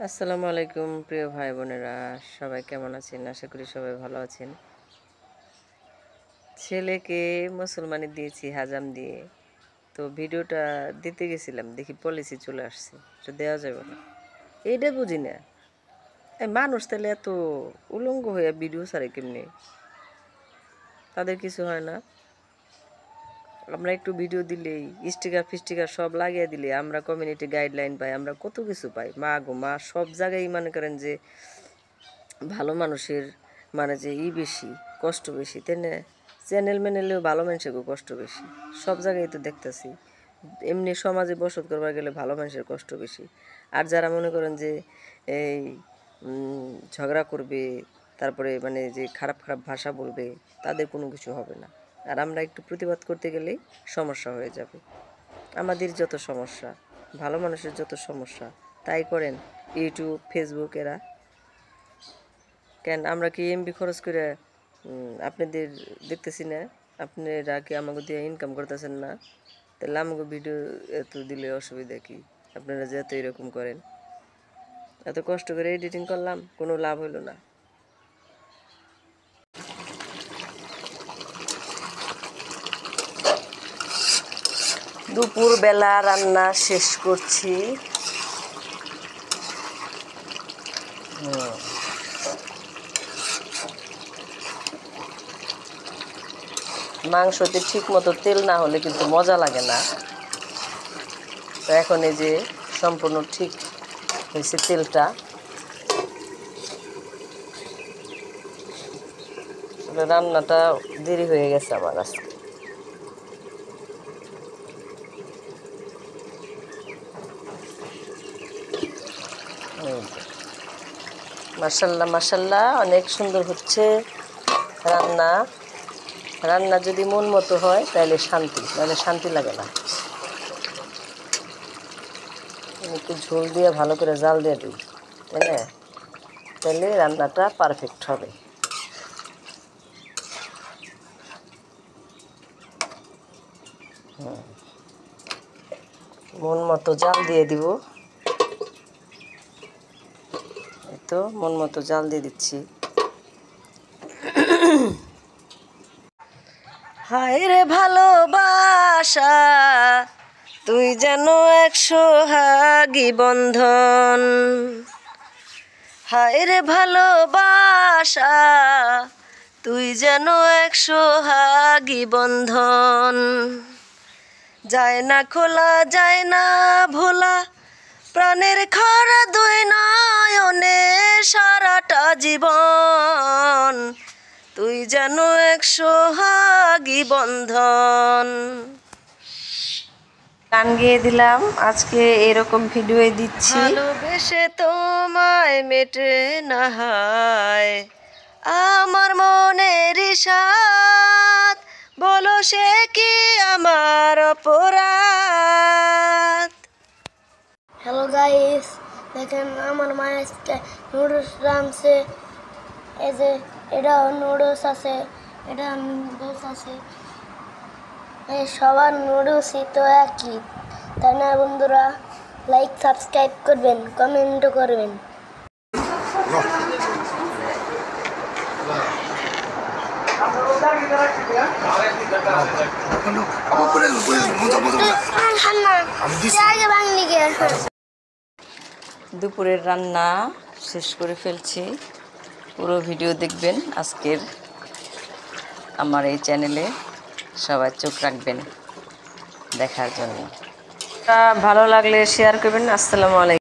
আসসালামু আলাইকুম প্রিয় ভাই বোনেরা, সবাই কেমন আছেন? আশা করি সবাই ভালো আছেন। ছেলেকে মুসলমানি দিয়েছি হাজাম দিয়ে, তো ভিডিওটা দিতে গেছিলাম, দেখি পলিসি চলে আসছে, এটা দেওয়া যাবে না। এইটা বুঝি না, এই মানুষ তাহলে এত উলঙ্গ হয়ে ভিডিও ছাড়ে কেমনি? তাদের কিছু হয় না? আমরা একটু ভিডিও দিলেই স্টিকার ফিস্টিকার সব লাগিয়ে দিলে আমরা কমিউনিটি গাইডলাইন পাই, আমরা কত কিছু পাই। মা গো মা, সব জায়গায় মনে করেন যে ভালো মানুষের মানে যে বেশি কষ্ট বেশি, তাই না? চ্যানেল ম্যানেলেও ভালো মানুষেরও কষ্ট বেশি, সব জায়গায় তো দেখতেছি। এমনি সমাজে বসত করবার গেলে ভালো মানুষের কষ্ট বেশি। আর যারা মনে করেন যে এই ঝগড়া করবে, তারপরে মানে যে খারাপ খারাপ ভাষা বলবে, তাদের কোনো কিছু হবে না। আর আমরা একটু প্রতিবাদ করতে গেলেই সমস্যা হয়ে যাবে। আমাদের যত সমস্যা, ভালো মানুষের যত সমস্যা, তাই করেন ইউটিউব ফেসবুক এরা। কেন আমরা কি এমবি খরচ করে আপনাদের দেখতেছি না? আপনারা কি আমাকে দিয়ে ইনকাম করতেছেন না? তাহলে আমাকে ভিডিও এত দিলে অসুবিধা কি? আপনারা যে এত এরকম করেন, এত কষ্ট করে এডিটিং করলাম, কোনো লাভ হইল না। দুপুরবেলা রান্না শেষ করছি। মাংসতে ঠিক মতো তেল না হলে কিন্তু মজা লাগে না। তো এখন এই যে সম্পূর্ণ ঠিক হয়েছে তেলটা। রান্নাটা দেরি হয়ে গেছে আমার আজকে। মাশাল্লাহ মাশাল্লাহ, অনেক সুন্দর হচ্ছে রান্না। রান্না যদি মন মতো হয় তাহলে শান্তি, নাহলে শান্তি লাগে না। একটু ঝোল দিয়ে ভালো করে জাল দিয়ে দিই, তাই না? তাহলে রান্নাটা পারফেক্ট হবে। মন মতো জাল দিয়ে দিব। এই তো মন মতো জাল দিয়ে দিচ্ছি। হায় রে ভালোবাসা, তুই যেন এক সোহাগী বন্ধন। হায় রে ভালোবাসা, তুই যেন এক সোহাগী বন্ধন। যায় না খোলা, যায় না ভোলা, প্রাণের খরা দুই নয়নে সারাটা জীবন। তুই যেন এক সোহাগী বন্ধন। গান গেয়ে দিলাম, আজকে এরকম ভিডিও দিচ্ছি। ভালোবেসে তোমায় মেটে না হায় আমার মনের সাথ, বলো সে কি আমার অপরাধ। হ্যালো গাইস, দেখেন আমার মা আজকে নুডলস রাঁধছে। এই যে এটা নুডলস আছে, এটা নুডলস আছে। এই সবার নুডলসই তো একই, তাই না বন্ধুরা? লাইক সাবস্ক্রাইব করবেন, কমেন্টও করবেন। দুপুরের রান্না শেষ করে ফেলছি। পুরো ভিডিও দেখবেন আজকের আমার এই চ্যানেলে, সবাই চোখ রাখবেন দেখার জন্য। ভালো লাগলে শেয়ার করবেন। আসসালামু আলাইকুম।